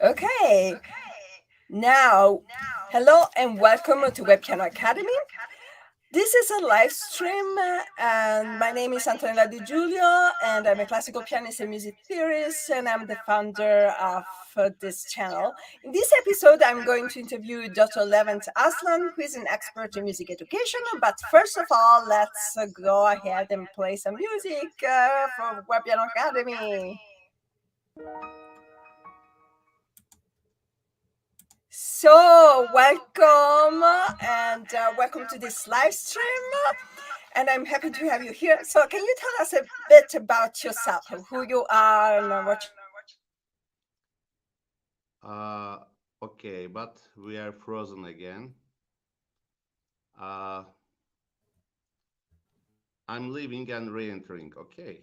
Okay, now, hello and welcome to Web Piano Academy. This is a live stream, and my name is Antonella Di Giulio, and I'm a classical pianist and music theorist, and I'm the founder of this channel. In this episode, I'm going to interview Dr. Levent Arslan, who is an expert in music education. But first of all, let's go ahead and play some music for Web Piano Academy. So, welcome and welcome to this live stream. And I'm happy to have you here. So, can you tell us a bit about yourself, who you are, and what? Uh, okay, but we are frozen again. Uh, I'm leaving and re-entering. Okay.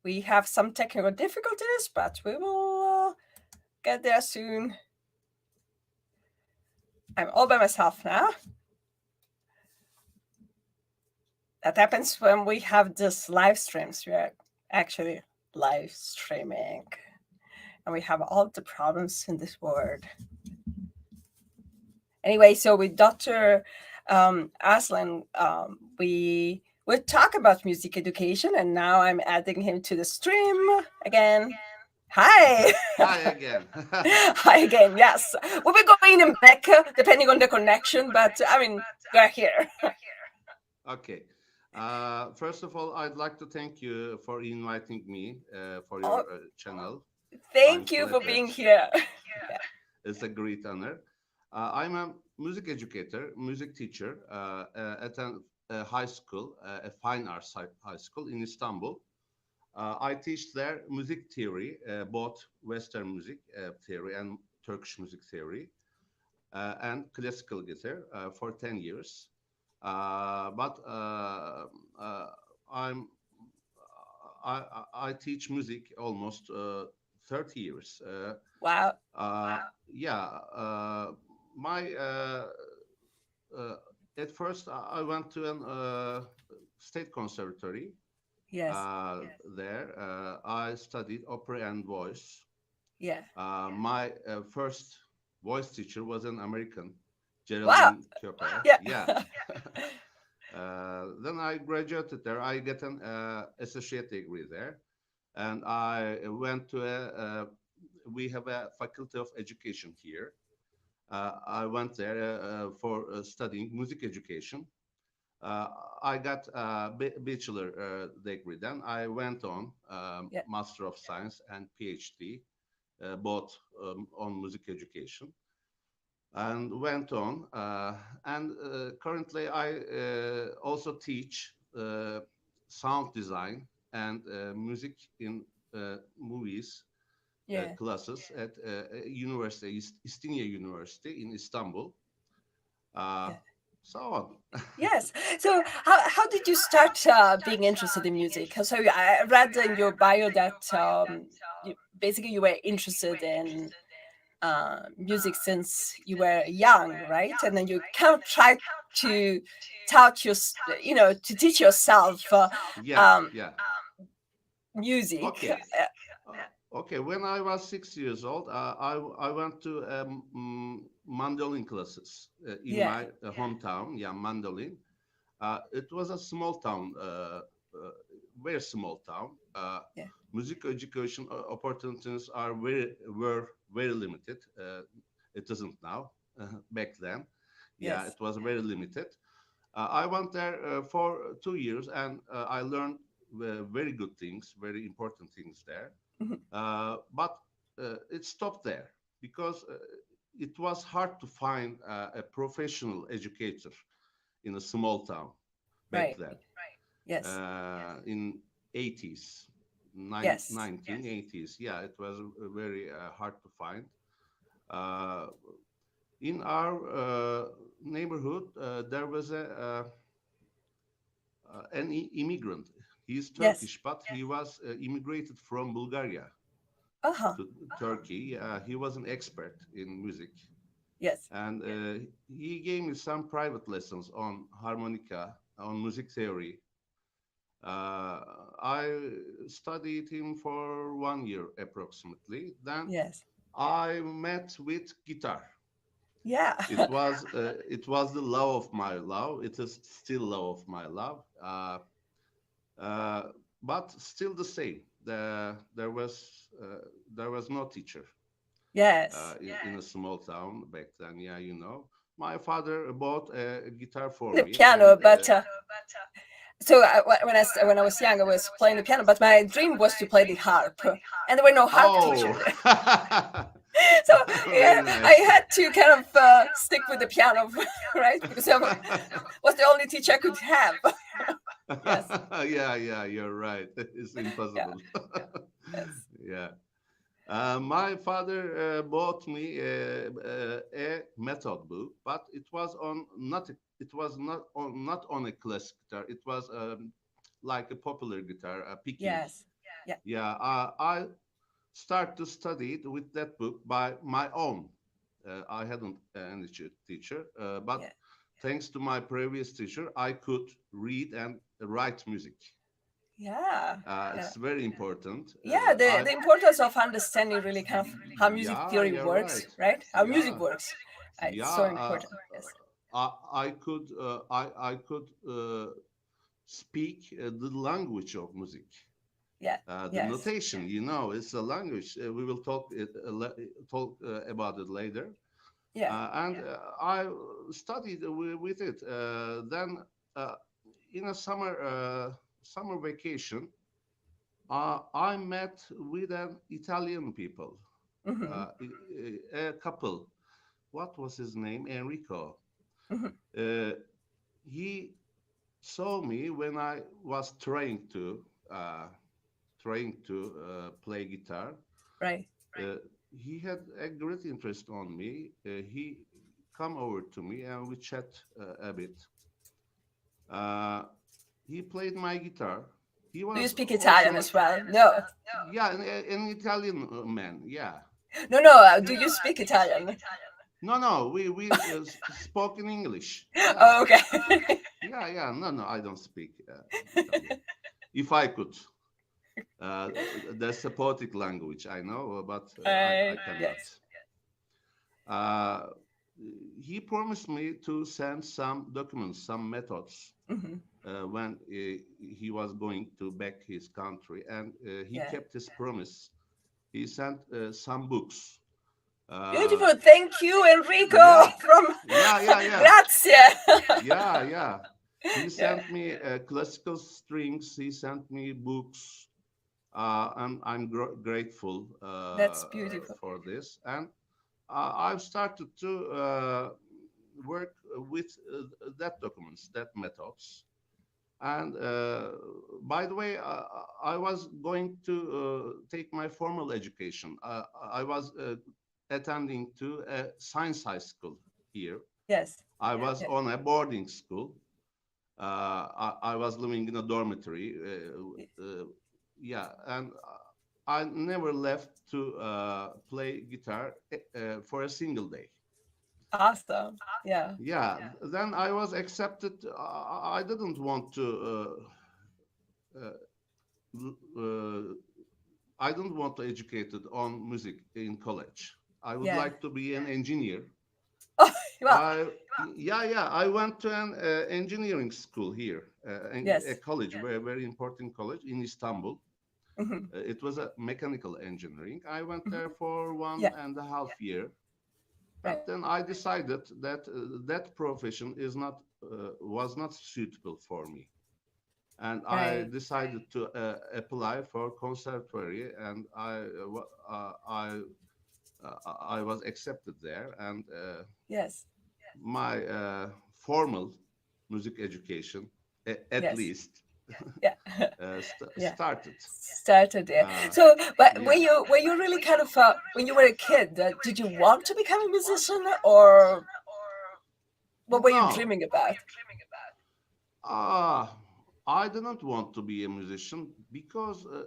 We have some technical difficulties, but we will get there soon. I'm all by myself now. That happens when we have this live streams. We are actually live streaming, and we have all the problems in this world. Anyway, so with Dr. Arslan, we will talk about music education, and now I'm adding him to the stream again. Hi. Hi again. Hi again. Yes, we'll be going and back depending on the connection, but I mean, we're here. Okay. First of all, I'd like to thank you for inviting me for your Oh, channel. I'm thank you for flattered. being here. It's a great honor. I'm a music educator, music teacher at a high school, a fine arts high school in Istanbul. I teach there music theory, both Western music theory and Turkish music theory, and classical guitar for 10 years. But uh, I'm I teach music almost 30 years. Wow. Yeah, my uh, at first I went to an state conservatory. Yes. There, I studied opera and voice. Yeah. My first voice teacher was an American, Wow. Geraldine Cooper. Yeah. Yeah. Then I graduated there. I get an associate degree there, and I went to we have a faculty of education here. I went there for studying music education. Uh, I got a bachelor degree. Then I went on Yeah. Master of Science and PhD, both on music education, and went on. And currently, I also teach sound design and music in movies Yeah. classes at University, İstinye University in Istanbul. Uh, Yeah. so on. Yes. So, how did you start being interested in music? So, I read in your bio that basically you were interested in music since you were young, right? And then you kind of tried to taught your, to teach yourself Yeah, um, yeah. music. Okay. Okay, when I was 6 years old, I went to mandolin classes in Yeah. my hometown. Yeah, mandolin. It was a small town, very small town. Yeah. Music education opportunities were very limited. It isn't now. Back then, yeah, Yes. it was very limited. I went there for 2 years, and I learned very good things, very important things there. Mhm. But it stopped there because it was hard to find a professional educator in a small town back Right. then, Yes. in 80s, Yes. 1980s. Yeah, it was very hard to find. Uh, in our neighborhood, there was an immigrant. He's Yes. Turkish, but he was immigrated from Bulgaria Uh huh. to Turkey. He was an expert in music, Yes. and he gave me some private lessons on harmonica, on music theory. Uh, I studied him for 1 year approximately. Then Yes. I met with guitar. Yeah. It was the love of my love. It is still love of my love. Uh, but still the same. There was no teacher Yes. in a small town back then. Yeah, you know. My father bought a guitar for The me, piano, and but so when I was young, I was playing the piano, but my dream was to play the harp, and there were no harp oh, teachers. So yeah, very I nice. had to kind of stick with the piano, right? Because I was the only teacher I could have. Yes. Yeah, yeah, you're right. It's Yeah. impossible. Yes. Yeah. My father bought me a method book, but it was not on a classic guitar. It was like a popular guitar, a picking. Yes. Yeah. Yeah, I start to study it with that book by my own. I hadn't any teacher, but Yeah. thanks to my previous teacher, I could read and write music. Yeah. Yeah. It's very important. Yeah. The importance of understanding really kind of how music Yeah, theory you're works, right. right? How music Yeah, works. It's yeah. so important. Yes. I could speak the language of music. Yeah. The Yes. notation, it's a language. We will talk about it later. Yeah. And I studied with it. Then, uh, in a summer vacation, I met with an Italian people, Hmm. a couple. What was his name? Enrico. Hmm. Uh, he saw me when I was play guitar. Right. Uh, he had a great interest on me. He come over to me and we chat a bit. Uh, he played my guitar. He Do you was speak also Italian as well? No. yeah, an Italian man. Yeah. No, no. Do you speak Italian? No, no, we spoke in English. Yeah, Oh, okay. yeah, yeah. No, no, I don't speak Italian. If I could, uh, that's a poetic language, I know, but I cannot. Yes. Uh, he promised me to send some documents, some methods Hmm. when he was going to back his country, and he Yeah. kept his promise. He sent some books. Uh, Beautiful. Thank you, Enrico. yeah, From yeah, yeah, yeah, Grazie. yeah, yeah. He Yeah. sent me classical strings. He sent me books, and I'm grateful That's beautiful. for this. And I've started to work with that documents, that methods. And by the way, I was going to take my formal education. I was attending to a science high school here. Yes. I was Yeah. on a boarding school. I was living in a dormitory. Yeah, and I never left to play guitar for a single day. Awesome. Yeah. Yeah, then I was accepted. I didn't want to. Uh, I didn't want to educate it on music in college. I would Yeah. like to be an engineer. Oh, well. I Yeah, yeah. I went to an engineering school here, a Yes. college, very very important college in Istanbul. Hmm. It was a mechanical engineering. I went Hmm. there for one Yeah. and a half year, Right. but then I decided that that profession was not suitable for me, and I Right. decided to apply for conservatory, and I was accepted there, and Yes. my formal music education, at Yes. least, Yeah. Yeah. started. Started there. Uh, So, but yeah. when you really kind of when you were a kid, did you want to become a musician, or what were you No, dreaming about? uh, I didn't want to be a musician because uh,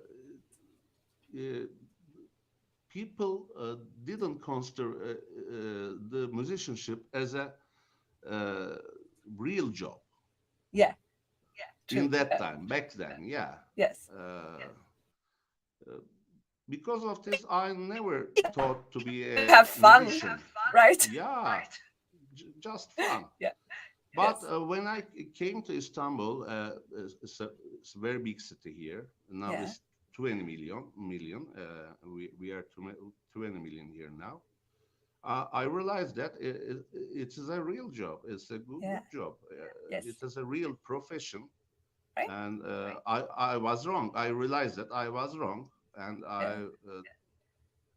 people didn't consider the musicianship as a uh, real job. Yeah. to in that time, back then, yeah. yes. Uh, uh, because of this, I never thought to be To a have fun, musician. right? Yeah, just fun. Yeah. But Yes. when I came to Istanbul, it's a very big city here. Now Yeah. it's 20 million. We are 20 million here now. I realized that it is a real job. It's a Yeah. good job. Yes. It is a real profession. Right. And I was wrong. I realized that I was wrong, and Yeah.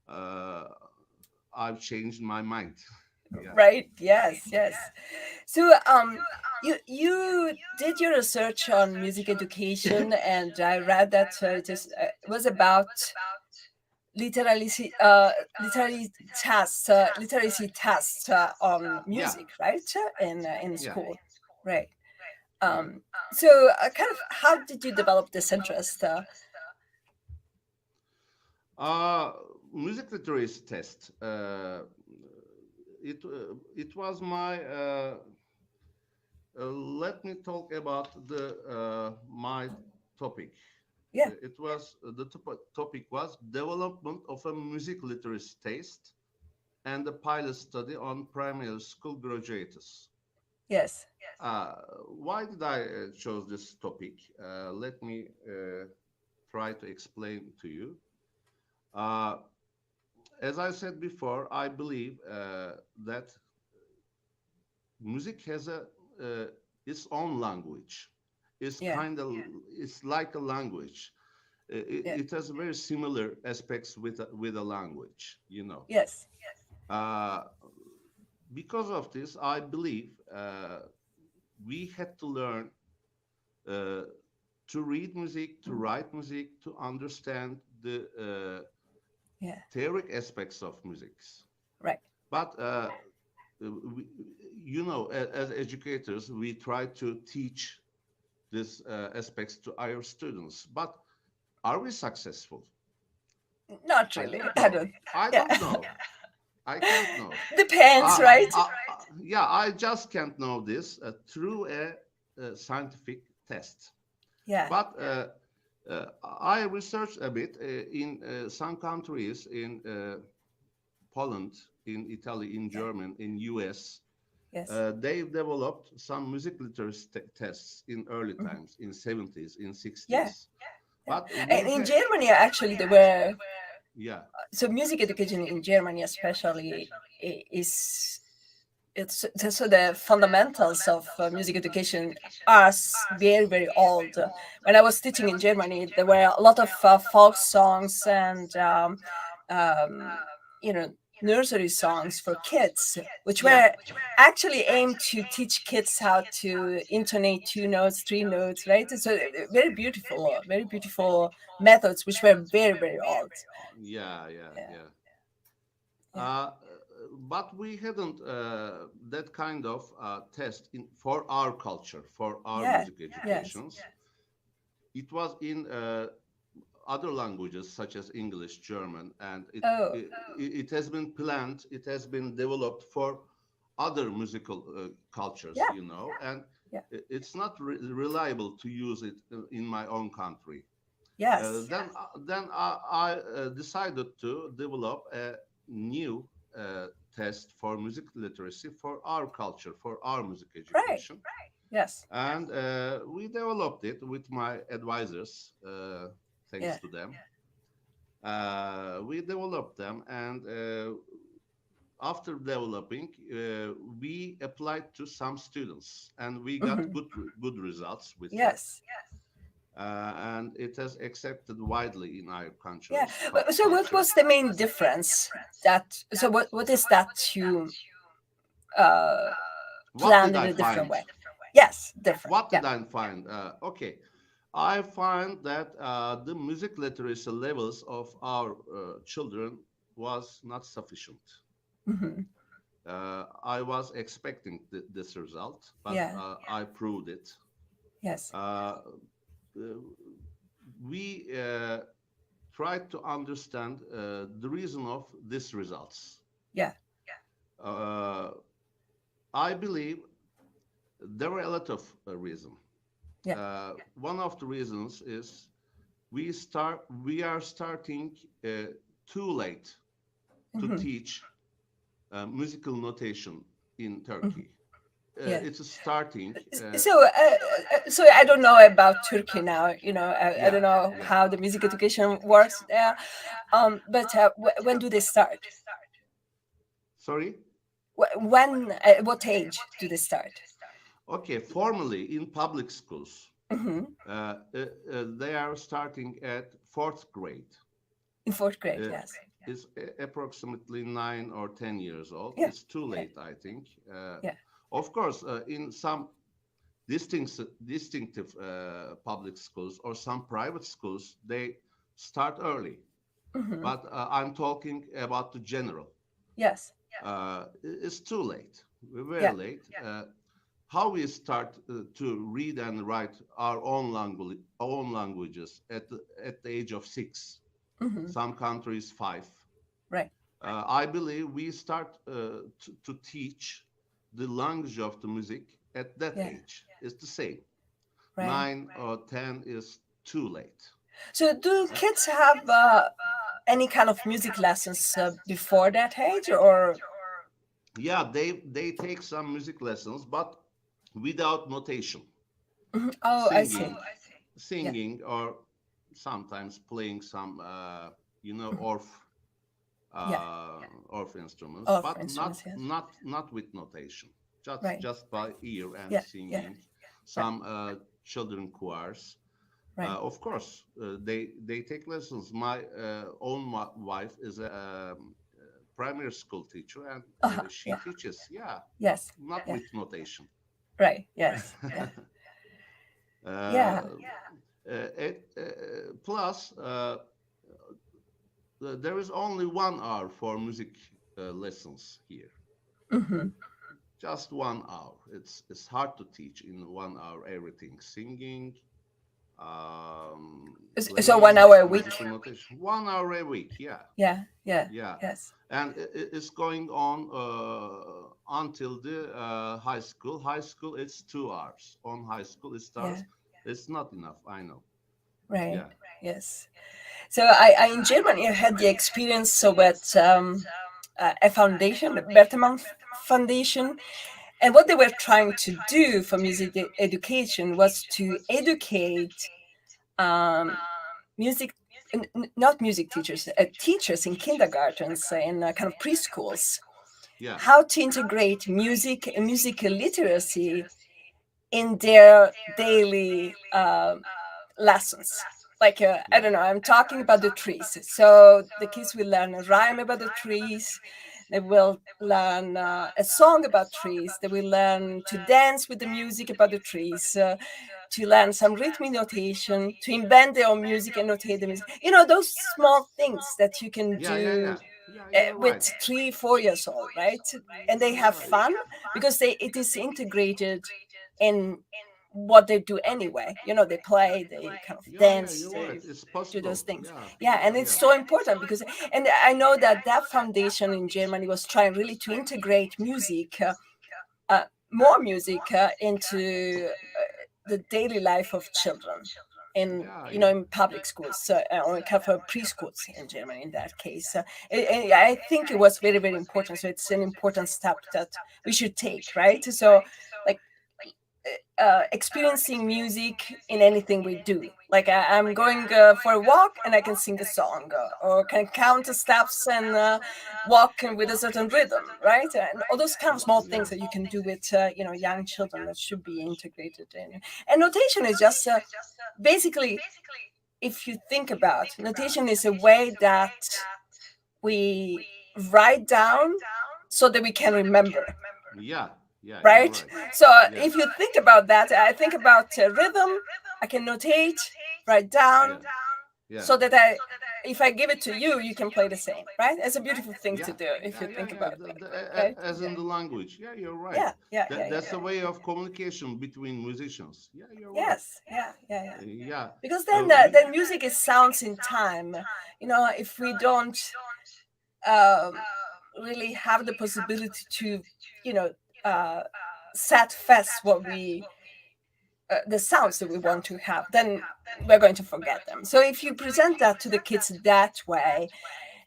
uh, I've changed my mind. Yeah. Right. Yes. Yes. So, you did your research on music education, and I read that it was about literacy, literacy tests on Yeah. music, right? In Yeah. school, right? Yeah. So, kind of, how did you develop this interest? Uh, Music literacy test. It was my. Let me talk about the my topic. Yeah. It was the topic was development of a music literacy test and a pilot study on primary school graduates. Yes. Uh, why did I chose this topic? Let me try to explain to you. Uh, as I said before, I believe that music has a its own language. It's Yeah. kind of it's like a language. Yeah. It has very similar aspects with a language. You know. Yes. Uh, because of this, I believe we had to learn uh, to read music, to write music, to understand the Yeah. theoric aspects of music. Right. But we, you know, as educators, we try to teach these aspects to our students. But are we successful? Not I really. don't I know. don't. I Yeah. don't know. I can't know. Depends, right? Yeah, I just can't know this through a scientific test. Yeah. But I researched a bit in some countries, in Poland, in Italy, in Yeah. Germany, in US. Yes. They developed some music literacy tests in early Mhm. times, in 70s, in Yeah. 60s. Yeah. But And we in had, Germany, actually, there were yeah, so music education in Germany, especially, is it's so the fundamentals of music education are very very old. When I was teaching in Germany, there were a lot of folk songs and um, you know nursery songs for kids, which yeah, were actually aimed to teach kids how to intonate two notes, three notes, right? So very beautiful methods, which were very very old. yeah, yeah, Yeah, yeah. yeah, Uh, but we hadn't that kind of test for our culture, for our yeah, music yes. educations. It was in other languages such as English, German, and Oh, it has been planned, it has been developed for other musical cultures, yeah, you know, and yeah, it's not reliable to use it in my own country. yes. Then I decided to develop a new test for music literacy for our culture, for our music Right. education. Yes. And we developed it with my advisors, thanks Yeah. to them. We developed them, and after developing, we applied to some students, and we got Hmm. good results with that. Yes. And it has accepted widely in our Yeah. countries, So, what culture. was the main difference? That so what is that you uh, What planned did in I a different find? way? Yes, different. What Yeah. did I find? Okay, I find that the music literacy levels of our children was not sufficient. Hmm. I was expecting this result, but Yeah. I proved it. Yes. Uh, we tried to understand the reason of these results. Yeah. Uh, I believe there were a lot of reasons. Yeah. One of the reasons is we are starting too late to Hmm. teach musical notation in Hmm. Turkey. Yeah. It's starting. So I don't know about Turkey now. I Yeah, don't know yeah. how the music education works there. But when do they start? Sorry. When? At what age do they start? Okay, formally in public schools, Hmm. they are starting at fourth grade. In fourth grade, Uh, yes. is approximately 9 or 10 years old. Yeah. It's too Yeah. late, I think. Yeah. Of course, in some distinctive public schools or some private schools, they start early. Hmm. But I'm talking about the general. Yes. It's too late. We're very Yeah. late. How we start to read and write our own languages at the age of 6. Hmm. Some countries 5. Right. I believe we start to teach the language of the music at that Yeah. age. It's the same. Right. 9 or 10 is too late. So do kids have any kind of music lessons before that age, or? Yeah, they take some music lessons, but without notation. Mhm. Oh, I see. Singing, Yeah. singing, or sometimes playing some, Mhm. Yeah. orf instruments, Oh, for but instruments, yes. not with notation. Right. Just by ear and Yeah. Yeah. singing. Yeah. Some children choirs. Right. Of course, they take lessons. My own wife is a primary school teacher, and she Yeah. teaches. Yeah, but Yes. not Yeah. with notation. Right. Yes. Yeah. Yeah. uh, Plus, there is only 1 hour for music lessons here. Hmm. Just 1 hour. It's hard to teach in 1 hour everything: singing, So playing, 1 hour a week. musical notation. 1 hour a week. Yeah, Yeah. Yeah. yeah, Yes. and it's going on until the high school. High school, it's 2 hours. On high school, it Yeah. starts. It's not enough. I know. Right. Yeah, Yes. So I in Germany I had the experience so with a foundation, the Bertelsmann Foundation, and what they were trying to do for music education was to educate um, music, not music teachers, teachers in kindergartens, in kind of preschools, yeah, how to integrate music and musical literacy in their daily lessons. Like, I yeah, don't know, I'm talking about the trees. So the kids will learn a rhyme about the trees. They will learn a song about trees. They will learn to dance with the music about the trees, to learn some rhythmic notation, to invent their own music and notate the music. Those small things that you can yeah, yeah, do yeah. Yeah, you're with right. 3, 4 years old, right? And they You're have right. fun because it is integrated in what they do anyway. They play, they kind of Yeah, yeah, dance, you're right. they It's do those possible. things. Yeah, Yeah, and yeah, it's yeah. so important because, and I know that that foundation in Germany was trying really to integrate music, more music, into the daily life of children in Yeah, yeah. in public schools, or kind of preschools in Germany. In that case, I think it was very, very important. So it's an important step that we should take, right? So, like, experiencing music in anything we do. Like, I'm going for a walk and I can sing a song, or can count the steps and walk with a certain rhythm, right? And all those kind of small things that you can do with young children that should be integrated in. And notation is just basically, if you think about notation, is a way that we write down so that we can remember, Yeah, yeah, you're right? right. So Yeah, if you think about that, I think about rhythm. I can notate, write yeah, down, yeah. so that if I give it to you, you can play the same, right? It's a beautiful thing to Yeah, do if yeah, you yeah, think yeah. about that, right? As Yeah, in the language. Yeah, you're right. yeah, yeah, yeah, yeah, That's a way of communication between musicians. Yeah, you're right. yes, yeah, yeah, yeah. Yeah. Because then We. then music is sounds in time. If we don't um, really have the possibility to, you know, uh, set fast what we the sounds that we want to have, then we're going to forget them. So if you present that to the kids that way,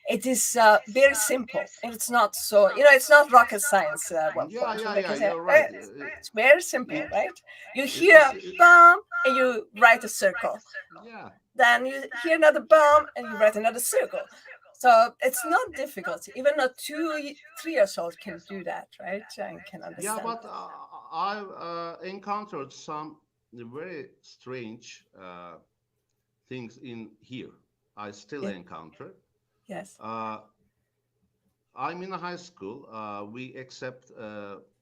it is very simple, and it's not so, it's not rocket science, Yeah, what yeah, they yeah. can say. You're right. It's very simple, It, right? You it's hear bomb and you write a circle, yeah. then you hear another bomb and you write another circle. So it's not difficult. Even a 3 years old can do that, right? And can Yeah, understand but that. I've encountered some very strange things in here. I still Yeah. encounter. Yes. Uh, I'm in a high school. We accept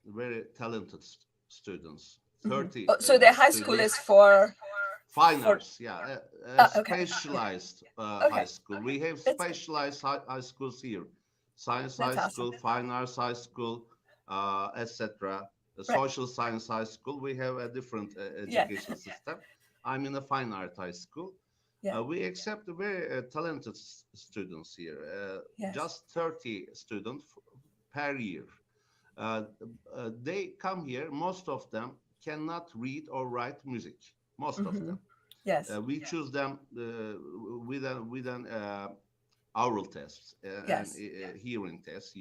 very talented students. Hmm. 30 Oh, so the high school is students. Fine for arts, yeah, okay. Yeah. specialized high Okay. school. We have That's good. specialized high schools here. Science That's high awesome. school, fine arts high school, etc. The Right. social science high school. We have a different Yeah. education system. I'm in a fine art high school. Yeah. We accept very talented students here. Yes. Just 30 students per year. Uh, they come here. Most of them cannot read or write music. Most of Hmm. them. Yes. We choose them with an oral test and Yes. hearing test.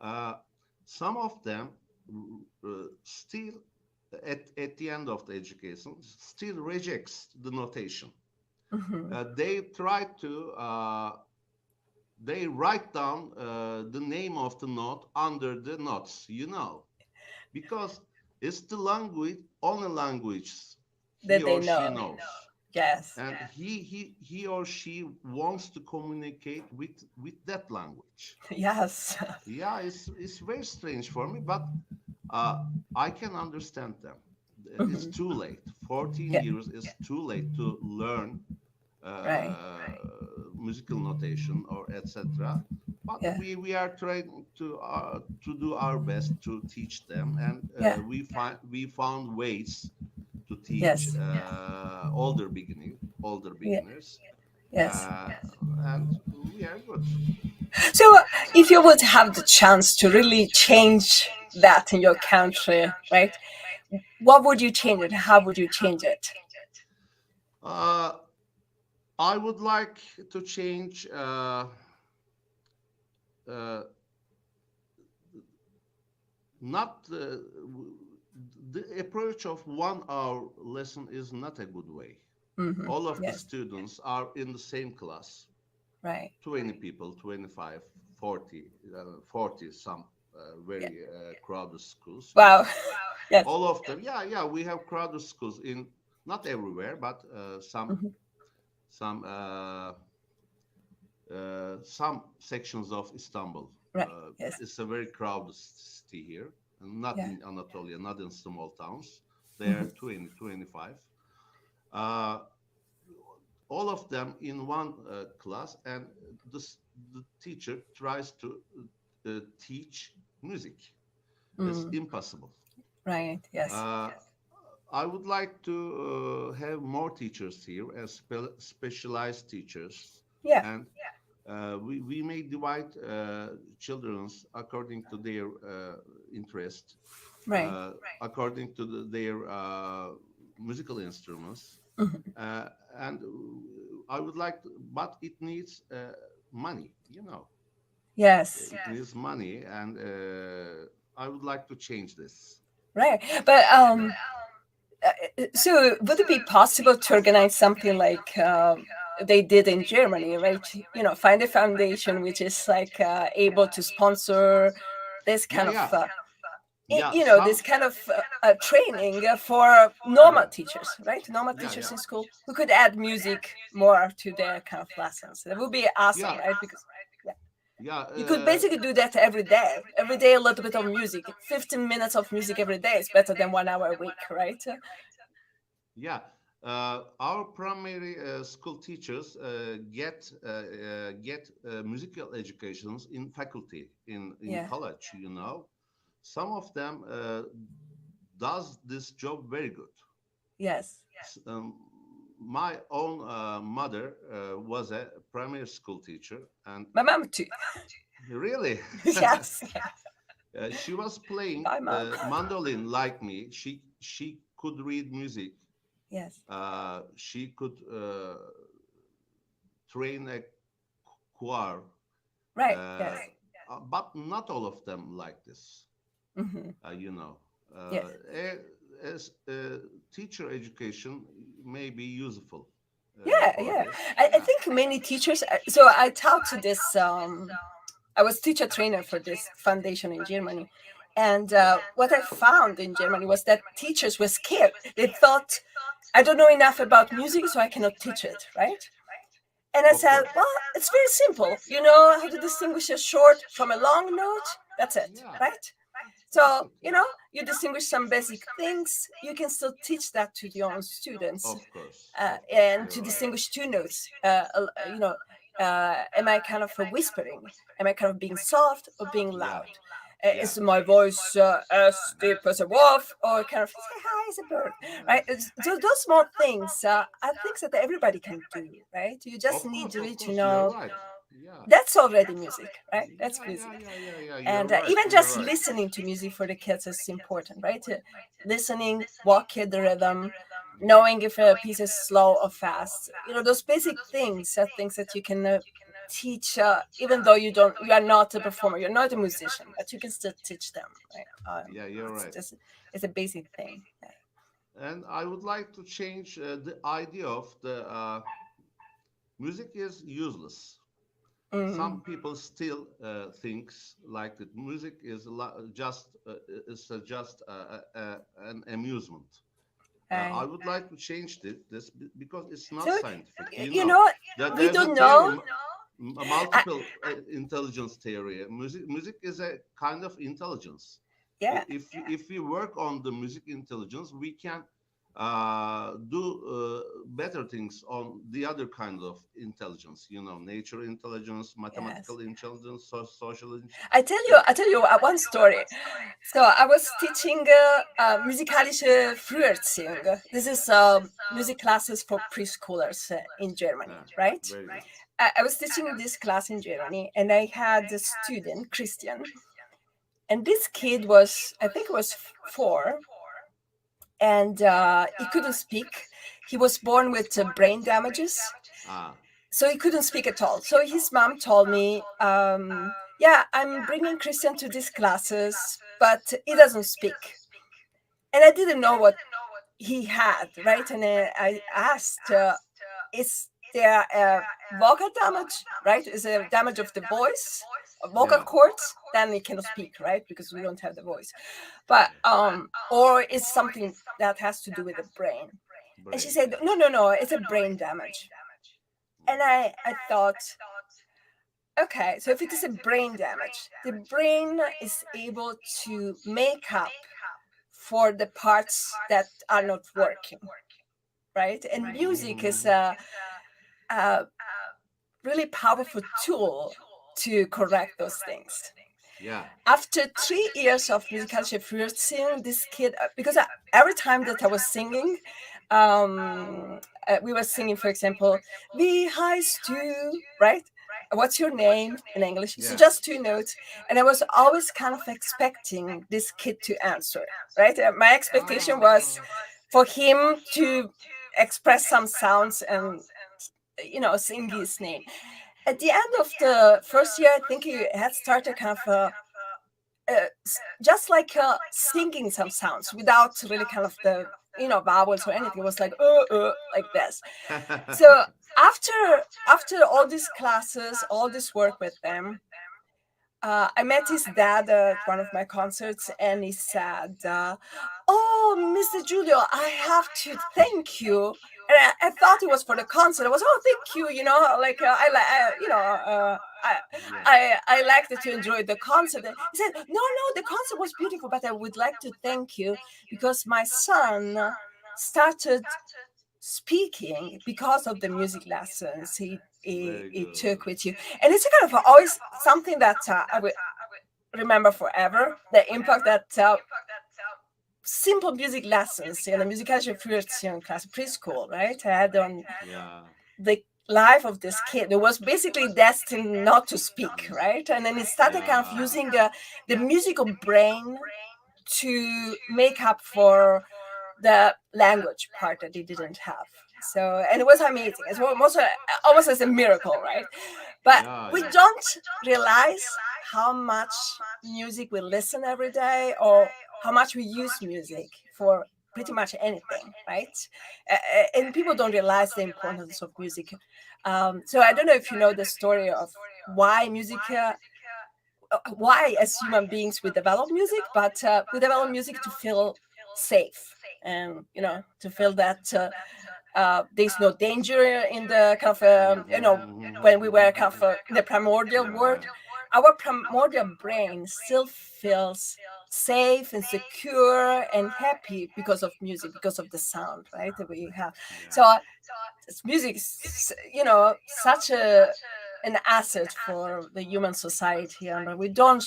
Uh, some of them still at the end of the education still rejects the notation. Hmm. They try to they write down the name of the note under the notes, because it's the language, only language he That they or she know. knows, Yes. and he or she wants to communicate with that language. Yes. Yeah, it's very strange for me, but uh, I can understand them. It's Hmm. too late. 14 Yeah. years is too late to learn Right. uh, musical notation or etc. But Yeah. we are trying to do our best to teach them, and Yeah. we found ways to teach Yes. older Yeah. beginners, Yes. uh, and we are good. So, if you would have the chance to really change that in your country, right? What would you change it? How would you change it? Uh, I would like to change uh, not the approach of 1 hour lesson is not a good way. Hmm. All of the Yes. students are in the same class, Right. 20 people, 25, 40, 40 some Yeah. very crowded schools, Wow. Yes. all of them. Yeah, yeah, we have crowded schools in not everywhere, but Hmm. some some sections of Istanbul. Right. Yes. It's a very crowded city here, and not Yeah. in Anatolia, not in small towns. They are Hmm. 20, 25. Uh, all of them in one class, and the teacher tries to teach music. It's Mm. impossible. Right. Yes. Uh, I would like to have more teachers here as specialized teachers, Yeah. and we may divide children's according to their interest, Right. according to their musical instruments, Hmm. and I would like, but it needs money. Yes. It needs money, and I would like to change this. Right. But so would it be possible to organize something like they did in Germany, right? Find a foundation which is like able to sponsor this Yeah, kind of yeah, yeah. Some, this kind of training for normal yeah, teachers, right? Normal yeah, teachers yeah, in school who could add music more to their kind of lessons. That would be awesome, yeah, right? Because yeah, yeah. you could basically do that every day. Every day, a little bit of music. 15 minutes of music every day is better than 1 hour a week, right? Yeah, our primary school teachers get musical educations in faculty in Yeah. college. Some of them does this job very good. Yes. S- Um, my own mother was a primary school teacher, and My mom too. really, Yes. she was playing My mom. mandolin like me. She could read music, Yes. she could train a choir, Right. uh, Yes. but not all of them like this. Hmm. You know, Yes. as teacher education may be useful Yeah. for Yeah. this. I Yeah. think many teachers. So I taught this. I was teacher trainer for this foundation in Germany. And Yeah. what I found in Germany was that teachers were scared. They thought, I don't know enough about music, so I cannot teach it, right? And I Of said, course. well, it's very simple. You know how to distinguish a short from a long note? That's it, Yeah. right? That's So, it. you Yeah. know, you distinguish some basic things. You can still teach that to your own students, Of course. Of course. and You're to right. distinguish two notes. You know, am I kind of whispering? Am I kind of being soft or being Yeah. loud? Yeah. Is my voice as deep as a wolf, or kind of say hi as a bird? Right? So those small things are things that everybody can do. Right? You just need really Of to course. You're know right. Yeah. that's already music, right? That's Yeah. Yeah. music. Yeah. Yeah. Yeah. You're And right. even You're just right. listening to music for the kids is important, right? Listening, walking the rhythm, knowing if a piece is slow or fast. You know, those basic things are things that you can teach, even though you are not a performer, you're not a musician, but you can still teach them, right? Yeah. You're It's right. just it's a basic thing. Yeah. And I would like to change the idea of the music is useless. Some Mm, people still thinks like that music is just just an amusement. I right. would like to change this because it's not So, scientific. You you know know, that we there's a don't theory, know. a I, multiple intelligence theory. Music is a kind of intelligence. yeah. If we work on the music intelligence, we can do better things on the other kind of intelligence. You know, nature intelligence, Yes. mathematical intelligence, social. I tell you one story. So I was teaching musikalische Früherziehung. This is music classes for preschoolers in Germany, Yeah, right? very good. I was teaching this class in Germany, and I had a student, Christian, and this kid was, I think, it was 4, and he couldn't speak. He was born with brain damages, Ah, so he couldn't speak at all. So his mom told me, yeah, I'm bringing Christian to these classes, but he doesn't speak. And I didn't know what he had, right? And I asked, is there a vocal damage, right? Is there damage of the voice, vocal yeah, cords? Then he cannot speak, right? Because we don't have the voice. But or is something that has to do with the brain? And she brain. said, Yeah. no, no, no, it's a brain damage. And I thought, okay, so if it is a brain damage, the brain is able to make up for the parts that are not working, right? And music is Mhm. a really powerful tool to correct those things. Yeah. After 3 years of musical singing, this kid, because every time that I was singing, we were singing, for example, "Wie heißt du?" Right? What's your name in English? So Yeah. just 2 notes, and I was always kind of expecting this kid to answer. Right? My expectation was Ah. for him to express some sounds and sing his name. At the end of the first year, I think he had started kind of just like singing some sounds without really kind of the vowels or anything. It was like this. So after all these classes, all this work with them, I met his dad at one of my concerts, and he said, "Oh, Mr. Giulio, I have to thank you." And I thought it was for the concert. I was, "Oh, thank you." Like I like, Yeah. I liked that you enjoyed the concert. And he said, "No, no, the concert was beautiful, but I would like to thank you because my son started speaking because of the music lessons Very he good. took with you." And it's kind of always something that I will remember forever, the impact that simple music lessons in a musical Fürzion class preschool, right, had on Yeah. the life of this kid who was basically destined not to speak, Mm. right? And then he started kind of Yeah. using the musical brain to make up for the language part that they didn't have. So, and it was amazing. It's almost as a miracle, right? But Yeah, we yeah. don't realize how much music we listen every day, or how much we use music for pretty much anything, right? And people don't realize the importance of music. So I don't know if you know the story of why music, why as human beings we develop music, but we develop music to feel safe, and to feel that there's no danger in the kind of when we were kind of in the primordial Yeah, world. Our primordial brain still feels safe and secure and happy because of music, because of the sound, right, that we have. yeah. So music is, such an asset for the human society, and we don't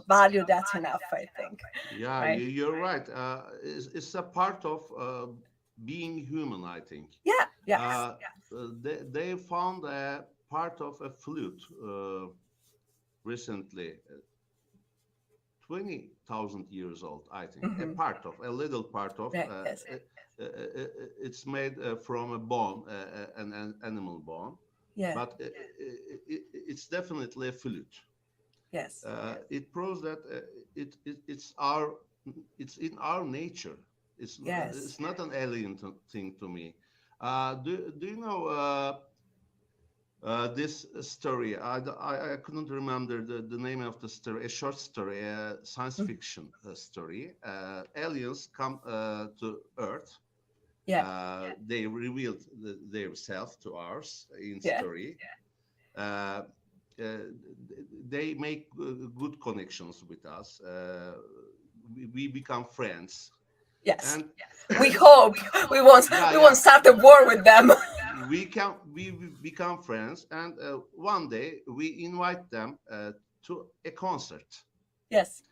value that enough, I think. Yeah, Right. you're right. It's a part of being human, I think. Yeah. Yes. Uh, they found a part of a flute recently, 20,000 years old, I think. Hmm. A little part of, Right. Yes. it's made from a bone, an animal bone, Yeah. but it's definitely a flute. Yes. It proves that it's our, it's in our nature. Yes. It's not an alien thing to me. Do you know this story? I couldn't remember the name of the story. A short story, a science Mhm. fiction story. Aliens come to Earth. Yeah. They revealed their self to ours in Yeah. story. Uh, uh, they make good connections with us. We become friends, Yes. and We hope we won't yeah, we yeah, won't start a war with them. we become friends, and one day we invite them to a concert. Yes.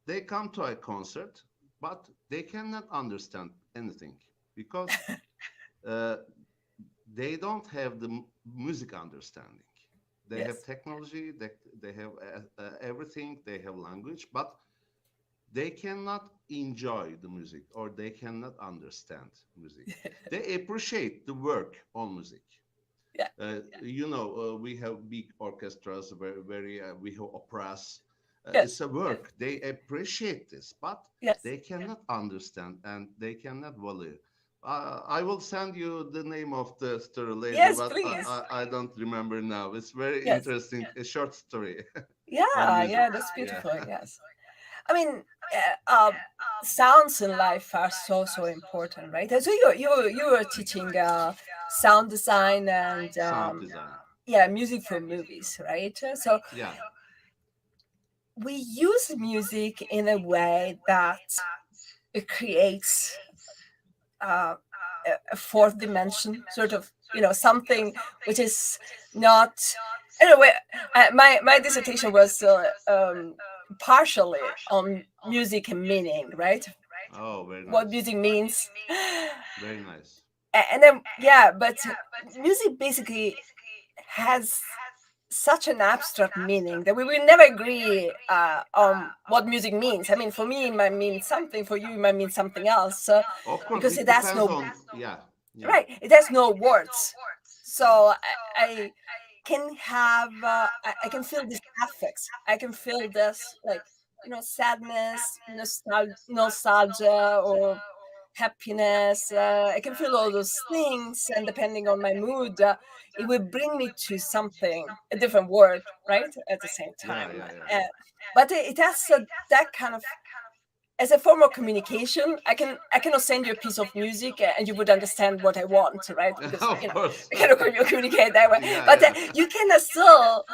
They come to a concert, but they cannot understand anything because uh, they don't have the music understanding. They have Yes. technology, they have everything, they have language, but they cannot enjoy the music or they cannot understand music. They appreciate the work on music. Yeah. We have big orchestras, we have operas. It's Yes. a work. They appreciate this, but Yes. they cannot understand and they cannot value. I will send you the name of the story later, Yes, but please. I don't remember now. It's very Yes. interesting, a short story on Yeah. music. Yeah. That's Yeah. beautiful. Yes. I mean, sounds in life are so important, right? So you were teaching sound design and Sound design. yeah, music for movies, right? So Yeah. we use music in a way that it creates uh, a fourth dimension, sort of, something which is not. Anyway, my dissertation was partially on music and meaning, right? Oh, very What nice. music means. Very nice. And then, yeah, but music basically has such an abstract meaning that we will never agree on what music means. I mean, for me, it might mean something. For you, it might mean something else. Of course, Because it it has depends no on, yeah, yeah, right, it has no words. So yeah, I can have I can feel these affects. I can feel this, like, sadness, nostalgia, or happiness. I can feel all those things, and depending on my mood, it will bring me to something, a different word, right, at the same yeah, time. yeah, yeah. But it has that kind of, as a form of communication. I cannot send you a piece of music and you would understand what I want, right? Because Of course. I cannot communicate that way. Yeah, But yeah, you can still,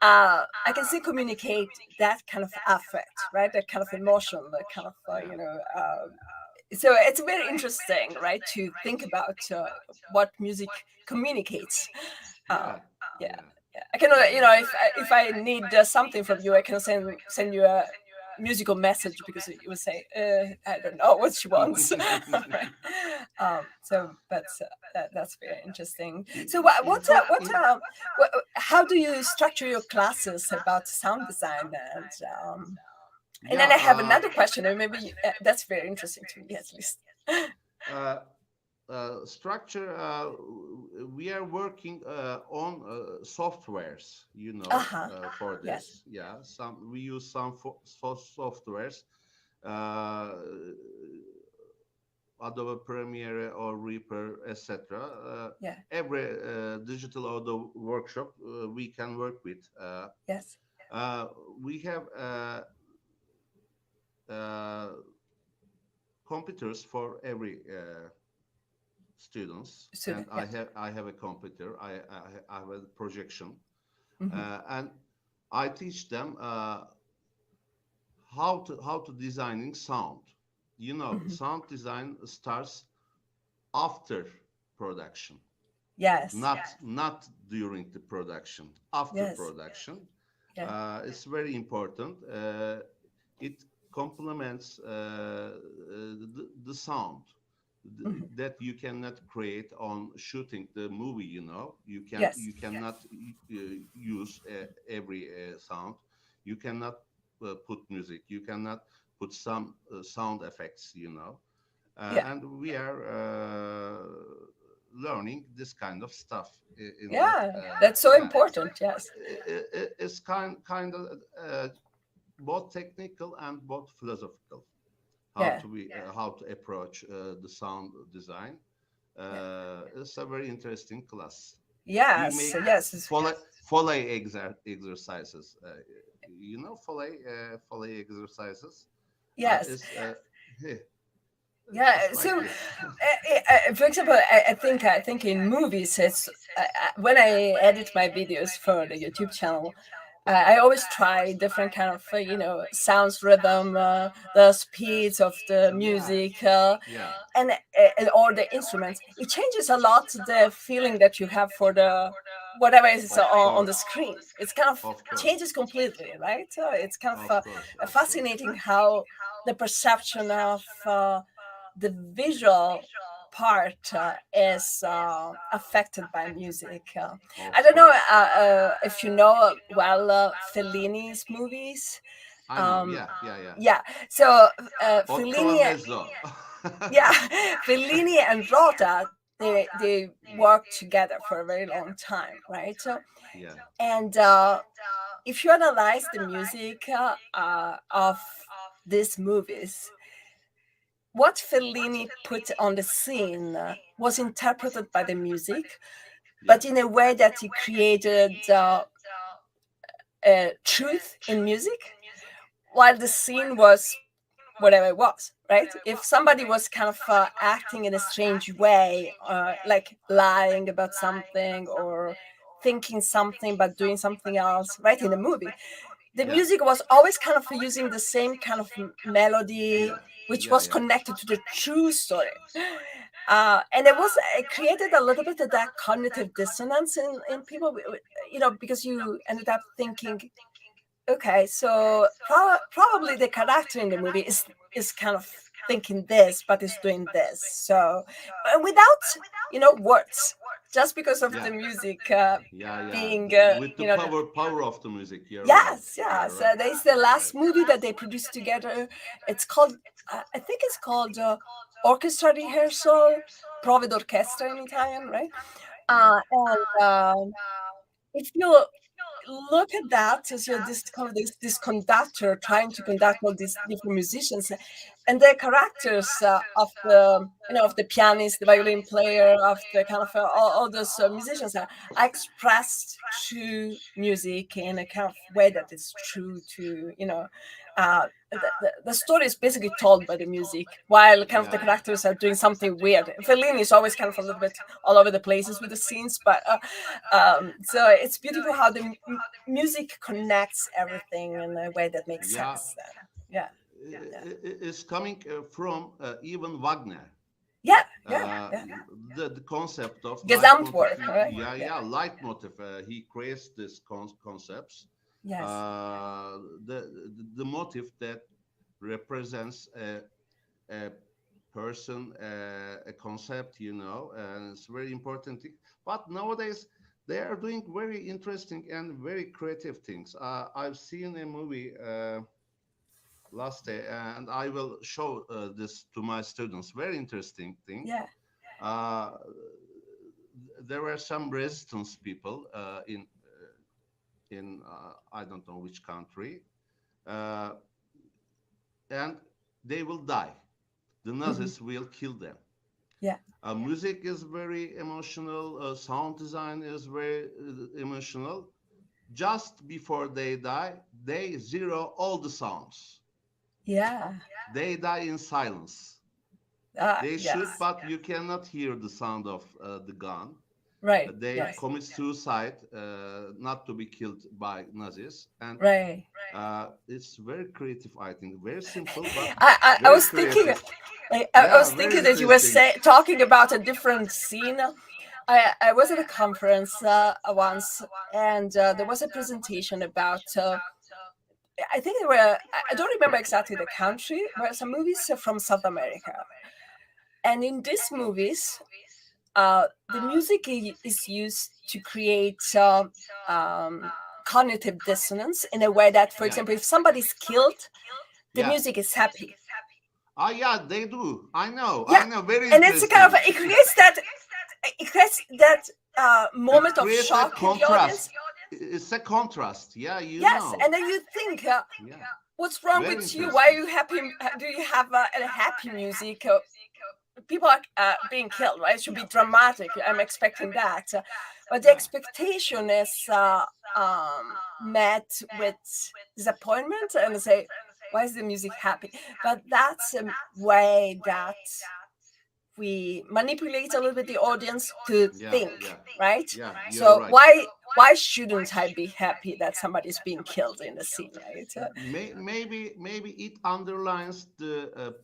I can still communicate that kind of affect, right? That kind of emotion, that kind of, yeah, so it's very interesting, right, to think about what music communicates. yeah, Yeah, yeah, yeah. I can, yeah. if I need something from you, I can send you a musical message, because you would say, I don't know what she wants. Right. So that's very interesting. So In fact, in how do you structure your classes about sound design? And yeah, then I have another question, and maybe that's very interesting to me, at least. uh, structure, we are working on softwares, Uh-huh. for Yes. this. Yeah, some we use some softwares, uh, Adobe Premiere or Reaper, etc. Yeah. Every digital audio workshop we can work with. Yes. Uh, we have uh, computers for every students, and Student. Yeah. I have a computer. I have a projection, Hmm. and I teach them how to designing sound. Hmm. Sound design starts after production, Yes. not during the production. After Yes. production, Yeah. it's very important. It complements the sound Hmm. that you cannot create on shooting the movie. Yes. You cannot use every sound. You cannot put music. You cannot put some sound effects. Yeah. And we are learning this kind of stuff in the Yeah. That's so yeah. important. Yes. It's kind of both technical and both philosophical, Yeah. how to approach the sound design. Yeah. It's a very interesting class. We Yes. make Yes. foley exercises. Foley exercises. Yes. Is Yeah. It's like So, this. for example, I think in movies, it's when I edit my videos for the YouTube channel, I always try different kind of sounds, rhythm, the speeds of the Yeah, music, yeah, and or the instruments. It changes a lot the feeling that you have for the whatever is of on the course, screen. It's kind of of course, changes completely, right? It's kind of of course, of course. fascinating how the perception of the visual part is affected by music. Of I don't know course. if you know well Fellini's movies. I know. Um, Yeah, yeah, yeah. yeah, so Otto e Fellini, mezzo. yeah, Fellini and Rota, they worked together for a very long time, right? So, Yeah, and if you analyze the music of these movies, what Fellini put on the scene was interpreted by the music, yeah, but in a way that he created truth in music, while the scene was whatever it was, right? If somebody was kind of acting in a strange way, like lying about something or thinking something but doing something else, right, in the movie, the yeah, music was always kind of using the same kind of melody, yeah, which yeah, was yeah. connected to the true story. And it created a little bit of that cognitive dissonance in people, because you ended up thinking, okay, so probably the character in the movie is kind of thinking this, but is doing this. So without words, just because of Yeah, the music yeah. being With the the power of the music, you're right. yes, You're yes. right. There's the You're last right. movie that they produced together. It's called, I think it's called Orchestra Rehearsal, Prove d'Orchestra in Italian, right? Yeah, And if you look at that as you're this conductor trying to conduct all these different musicians, and the characters of the pianist, the violin player, of the kind of all those musicians are expressed through music in a kind of way that is true to the story is basically told by the music, while kind of the yeah, yeah. characters are doing something weird. Fellini is always kind of a little bit all over the places with the scenes, but so it's beautiful how the music connects everything in a way that makes Yeah, sense. Yeah, yeah, it's coming from even Wagner. yeah, yeah, Uh, yeah. the concept of leitmotif. Gesamtwork, right? Yeah, Yeah, yeah, leitmotif. He creates these concepts. yes, The motive that represents a person, a concept, and it's very important thing. But nowadays they are doing very interesting and very creative things. I've seen a movie. last day, and I will show this to my students. Very interesting thing. Yeah. Uh, there were some resistance people in I don't know which country, uh, and they will die. The Hmm. Nazis will kill them. Yeah. Music is very emotional. Sound design is very emotional. Just before they die, they zero all the sounds. Yeah. They die in silence. They shoot, Yes. but you cannot hear the sound of the gun. Right. They Yes. commit suicide, not to be killed by Nazis, and Right. it's very creative. I think very simple, but I very was thinking, creative. I Yeah, was very thinking that you were interesting. talking about a different scene. I was at a conference once, and there was a presentation about. I think there were. I don't remember exactly the country. Were some movies from South America, and in these movies, the music is used to create cognitive dissonance in a way that, for Yeah, example, if somebody's killed, the yeah. music is happy. Ah, yeah, they do. I know. Yeah, I know. Very and it's a kind of interesting. it creates that It moment of creates a shock in the contrast. audience. It's a contrast. Yeah, you Yes, know. and then you think, Yeah, what's wrong very with you? Why are interesting. you happy? Do you have a happy music? People are being killed, right? It should be dramatic. I'm expecting that, but the Yeah, expectation is met with disappointment, and say, why is the music happy? But that's a way that we manipulate a little bit the audience to yeah, think, yeah, right? yeah. You're So right. why shouldn't I be happy that somebody's being killed in the scene, right? Maybe it underlines the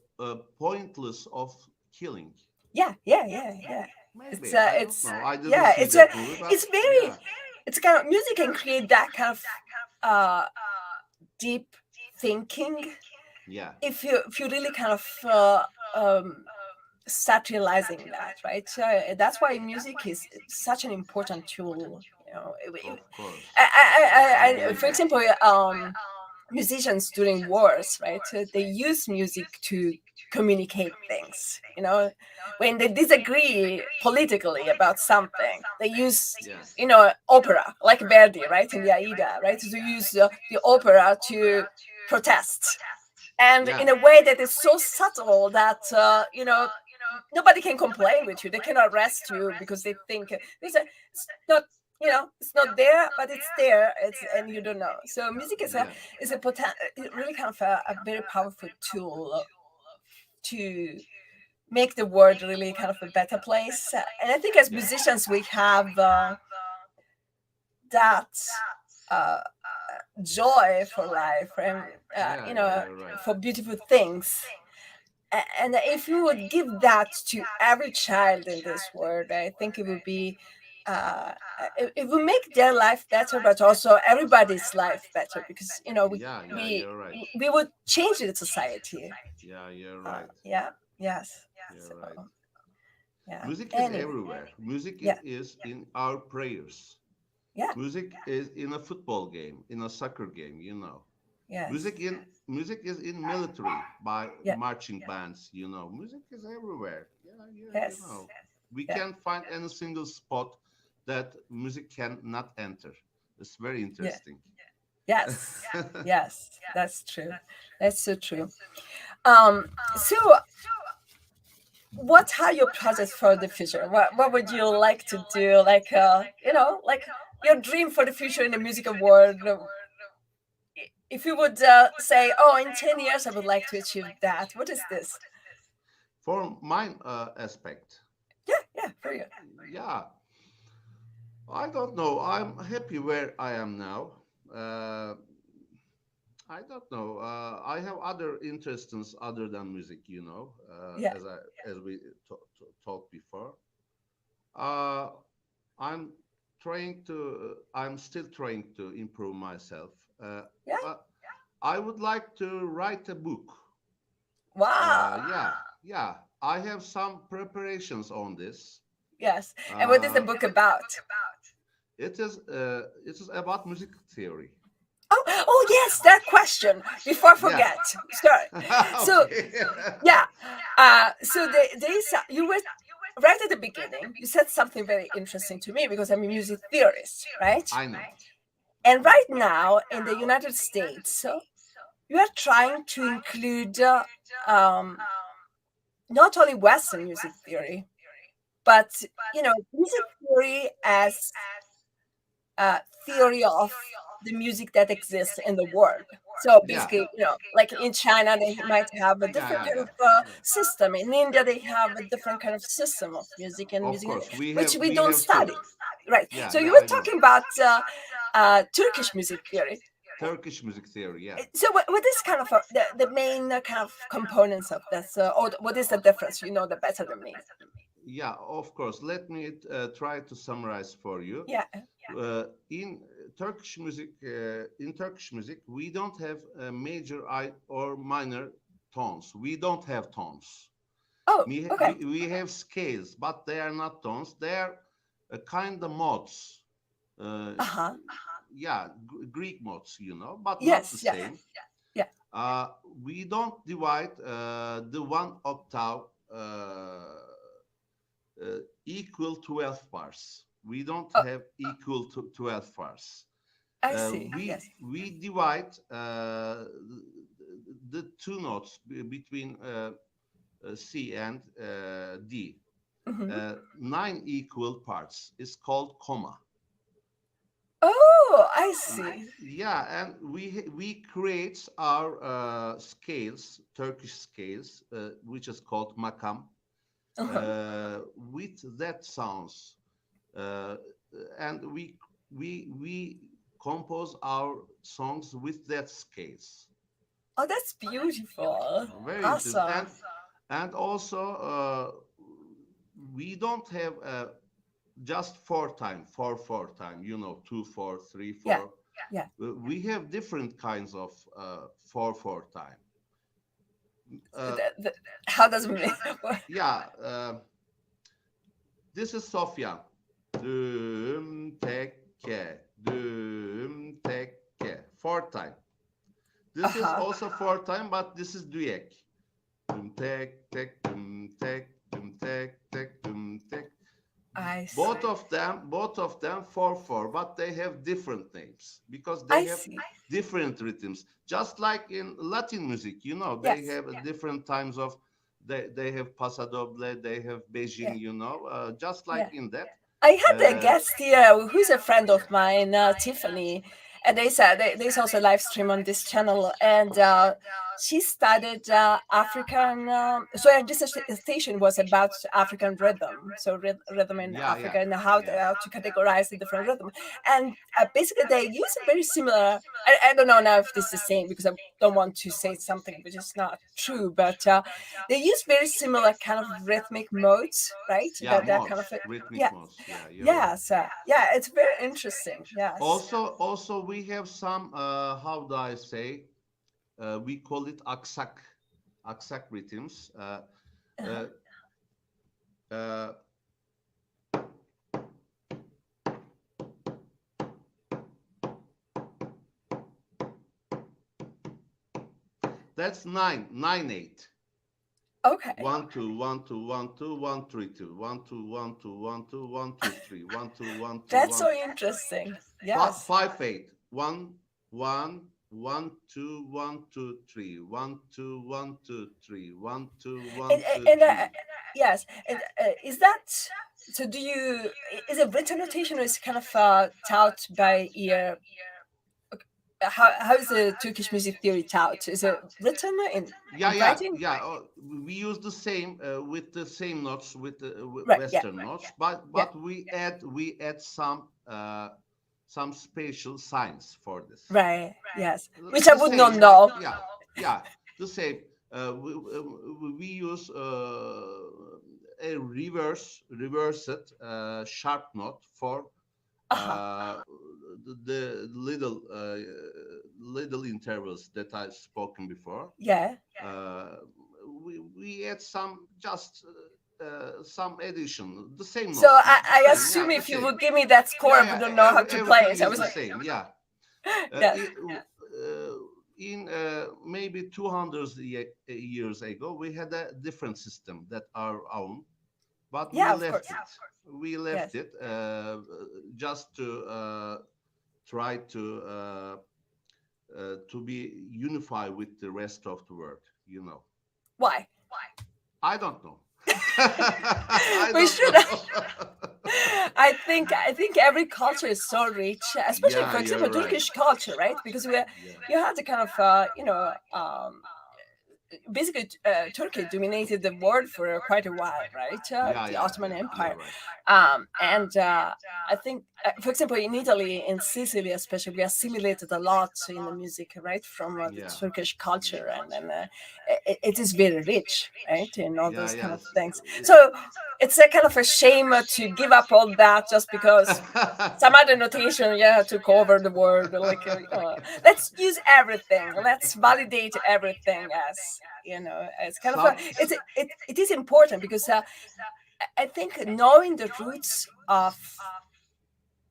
pointless of killing. Yeah, yeah, yeah, yeah. Maybe I don't It's know. I didn't yeah, see that movie, but it's very yeah, it's kind of music can create that kind of uh deep thinking yeah, if you really kind of start realizing that, right? So that's why music is such an important tool. of course, I For believe that. example, musicians during wars, right? They use music to communicate things. When they disagree politically about something, they use, Yeah, opera, like Verdi, right, in the Aida, right? To use the opera to protest, and yeah, in a way that is so subtle that nobody can complain with you. They cannot arrest you because they think it's not it's not there, but it's there. It's and you don't know. So music yeah, is really kind of a very powerful tool to make the world really kind of a better place. And I think as yeah, musicians we have that uh, joy for life, and yeah, yeah. You're right. for beautiful things. And if you would give that to every child in this world, I think it would be it would make their life better, but also everybody's life better, because Yeah, yeah, we you're right. we would change the society. Yeah, you're right. Yeah. Yes. You're So right. yeah. Music is Anyway. everywhere. Music Yeah. is in our prayers. Yeah. Music is in a football game, in a soccer game, you know. Yes. Music is in military by Yeah. marching bands, you know. Music is everywhere. Yeah, you Yes. know. We Yeah. can't find any single spot that music cannot enter. It's very Yeah. interesting. Yes. Yes. That's true. That's so true. So what are your projects for the future? What would you like to do? Like like your dream for the future in the musical world. If you would say, "Oh, in 10 years, I would like to achieve that." What is this? For my aspect, Yeah, yeah, for you. yeah, I don't know. I'm happy where I am now. Uh, I don't know. I have other interests other than music, you know, Yeah, as we talked before. Uh, I'm I'm still trying to improve myself. yeah. But I would like to write a book. Wow. Yeah, yeah. I have some preparations on this. Yes. And what is the Uh, book about? it is about music theory. Oh yes, that question. Before I Yeah. forget, sorry. So Okay. yeah, so you were right at the beginning. You said something very interesting to me because I'm a music theorist, right? I know. And right now in the United States, you are trying to include um, not only Western music theory, but music theory as theory of the music that exists in the world. So Yeah. basically, like in China, they might have a Yeah, different yeah, kind yeah. of Yeah. system. In India, they have a different kind of system of music and Of music, course, which we we don't have too. study, right? Yeah, So you yeah, were I know. talking about Turkish music theory. Turkish music theory, yeah. So what is kind of the main kind of components of this, or what is the difference? You know the better than me. Yeah, of course. Let me try to summarize for you. Yeah. In Turkish music, we don't have major or minor tones. We don't have tones. Oh, okay. We have scales, but they are not tones. They are kind of modes. Uh, Uh huh. yeah, Greek modes, but not the Yes. Yeah. same. Yeah. Uh, we don't divide the one octave equal 12 bars. We don't Oh, have equal to 12 bars. I see. We Yes. divide the two notes between C and D. Hmm. Nine equal parts is called comma. Oh, I see. Yeah, and we create our scales, Turkish scales, which is called makam, Uh-huh. with that sounds, uh, and we compose our songs with that scales. Oh, that's beautiful. Very interesting, Awesome. and also we don't have just four time. 2 4 3 4. Yeah. Yeah. We have different kinds of 4 4 time. Uh, The- the- how does it mean? yeah, this is Sofyan. Düm tekke, düm tekke. Four time. This is Uh-huh. also four time, but this is duet. Düm tek tek, düm tek, düm tek tek, düm tek. I Both see. of them, both of them 4 4, but they have different names because they I have see. different rhythms. Just like in Latin music, they Yes. have different times of they have pasadoble, they have Yeah. Beijing, just like Yeah. in that. I had a Uh, guest here who's a friend of mine, Tiffany, and they said there's also a live stream on this channel, and she studied African. So this station was about African rhythm, so rhythm in yeah, yeah, Africa and how to categorize the different rhythm, and basically they use a very similar. I don't know now if this is the same because I don't want to say something which is not true, but they use very similar kind of rhythmic modes, right? yeah, That kind of modes, rhythmic yeah. modes. Yeah, you're right. Yes, yeah, it's very interesting. Yes. Also, we have some. How do I say? We call it aksak rhythms. Uh-huh. Uh, uh, that's 9 9 8. Okay. 1 2 1 2 1 2 1 2 1 2 1 2 1 2 3 1 2 1 2 That's 1 so interesting. Yes. 5 8 1 1 1 2 1 2 3 1 2 1 2 3 1 2 1 2 And 3. yes, and is that so? Is it written notation or is it kind of taught by ear? How is the Turkish music theory taught? Is it written Yeah, in yeah, writing? yeah. We use the same with the same notes with the Right. Yeah. Western notes, but Yeah. we add some special signs for this. Right. Yes. Which I The would not same, like, know. yeah, yeah, the same. We use a reversed sharp note for Uh-huh. uh, the little intervals that I've spoken before. Yeah. Uh, we add some addition. The same So notes, the I same. Yeah, assume the if you same. would give me that score, Yeah, I yeah. wouldn't know how to play Everything it. I is was the like, same. Yeah. Uh, Yes. i- in maybe 200 years ago, we had a different system that our own, but we Yeah, of left course. it. We left Yes. it just to try to be unified with the rest of the world. You know, Why? I don't know. I We don't should. know. I think every culture is so rich, especially Yeah, for example you're right. Turkish culture, right? Because Yeah, you had the kind of basically Turkey dominated the world for quite a while, right? yeah, The yeah, Ottoman yeah. You're Empire, right. and I think, for example, in Italy, in Sicily, especially, we assimilated a lot in the music, right, from the Yeah, Turkish yeah, culture, and it is very rich, right, in all yeah, those kind yeah. of things. So it's a kind of a shame to give up all that just because some other notation, yeah, took over the world. Like, let's use everything. Let's validate everything as it's kind of Some, it is important because I think knowing the roots of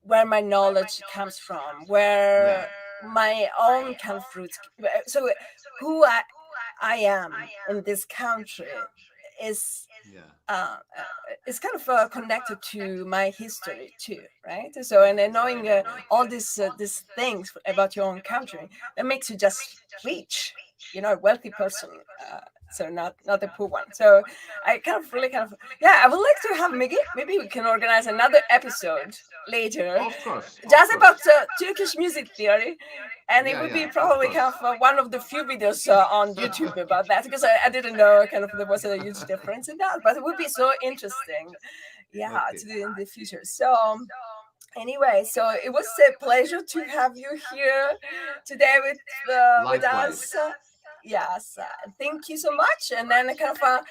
where my knowledge comes from, yeah, where my own kind of roots, so who I am in this country is yeah, it's kind of connected to my history too, right? So, and then knowing all these things about your own country, that makes you just rich, a wealthy person. So not a poor one. So I kind of really kind of, yeah, I would like to have, maybe we can organize another episode later, of course, of just course. about Turkish music theory, and it Yeah, would be yeah, of probably course. kind of one of the few videos on YouTube about that, because I didn't know kind of there was a huge difference in that, but it would be so interesting, yeah, Okay. to do in the future. So anyway, so it was a pleasure to have you here today with us. Likewise. Yes, thank you so much. And then kind of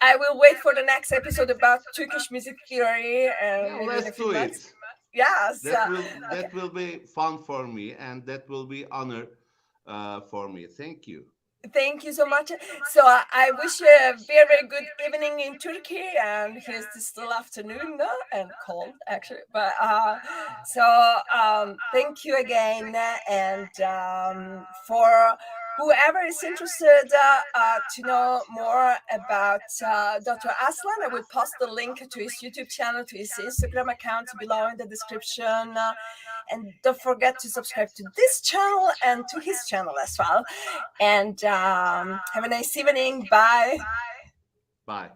I will wait for the next episode about Turkish music theory, and Yeah, maybe in let's a few do months. it. Yes. Okay. That will be fun for me, and that will be honor for me. Thank you. Thank you so much. So I wish you a very, very good evening in Turkey, and here's the still afternoon and cold actually. But thank you again, and for whoever is interested to know more about Dr. Aslan, I will post the link to his YouTube channel, to his Instagram account below in the description. And don't forget to subscribe to this channel and to his channel as well. And have a nice evening. Bye. Bye.